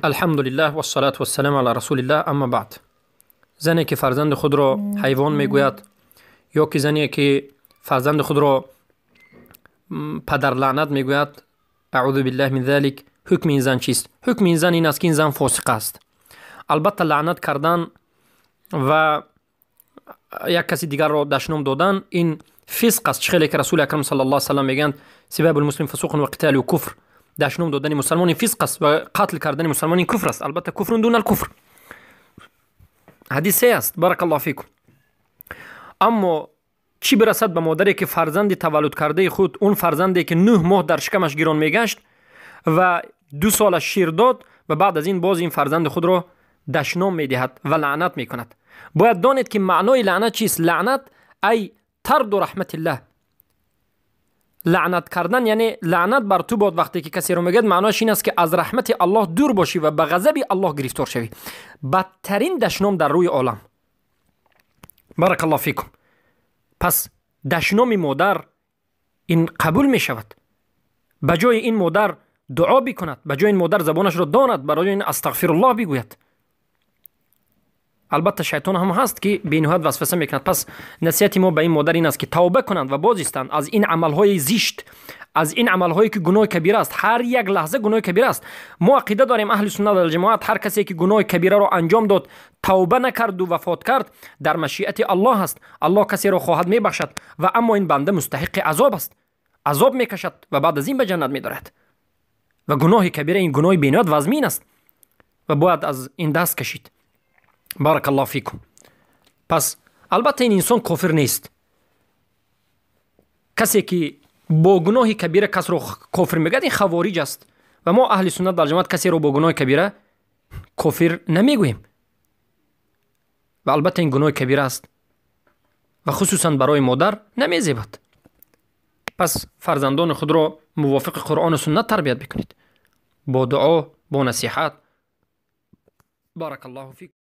الحمدلله و الصلاة و السلام علی رسول الله. اما بعد، زنی که فرزند خود را حیوان میگوید یا که زنی که فرزند خود را پدر لعنت میگوید، اعوذ بالله من ذلك، حکم این زن چیست؟ حکم این زن این است که این زن فاسق است. البته لعنت کردن و یک کسی دیگر را دشنام دادن این فسق است، چخیلی که رسول اکرم صلی الله علیه و سلم میگن سباب المسلم فسوق و قتال و کفر. دشنام دادن مسلمان این فسق است و قتل کردن مسلمان این کفر است. البته کفر دون الکفر، حدیث است. بارک الله فیکم. اما چی برسد به مادری که فرزند تولد کرده خود، اون فرزندی که 9 ماه در شکمش گران میگشت و 2 سالش شیر داد و بعد از این باز این فرزند خود را دشنام میدهد و لعنت میکند. باید دانید که معنای لعنت چیست. لعنت ای طرد رحمت الله. لعنت کردن یعنی لعنت بر تو باد. وقتی که کسی رو میگد معناش این است که از رحمت الله دور باشی و به غضب الله گرفتار شوی. بدترین دشنام در روی عالم. بارک الله فیکم. پس دشنام مادر این قبول می شود. بجای این مادر دعا بکند، بجای این مادر زبانش را داند، برای این استغفر الله بگوید. البته شیطان هم هست که به نهایت وسوسه میکند. پس نصیحت ما به این مادر این است که توبه کنند و بازایستند از این عملهای زشت، از این عملهایی که گناه کبیره است. هر یک لحظه گناه کبیره است. ما عقیده داریم اهل سنت و الجماعت هر کسی که گناه کبیره را انجام داد، توبه نکرد و وفات کرد، در مشیت الله است. الله کسی را خواهد میبخشد و اما این بنده مستحق عذاب است. عذاب میکشد و بعد از این به جنت میدارد. و گناه کبیره این گناه بی‌نهایت وزمین است و باید از این دست کشید. بارک الله فیکم. پس البته این انسان کافر نیست. کسی که با گناه کبیره کس رو کافر میگه این خوارج است و ما اهل سنت و جماعت کسی رو با گناه کبیره کافر نمیگوییم. و البته این گناه کبیره است و خصوصا برای مادر نمیزیبد. پس فرزندان خود را موافق قرآن و سنت تربیت بکنید، با دعا، با نصیحت. بارک الله فیکم.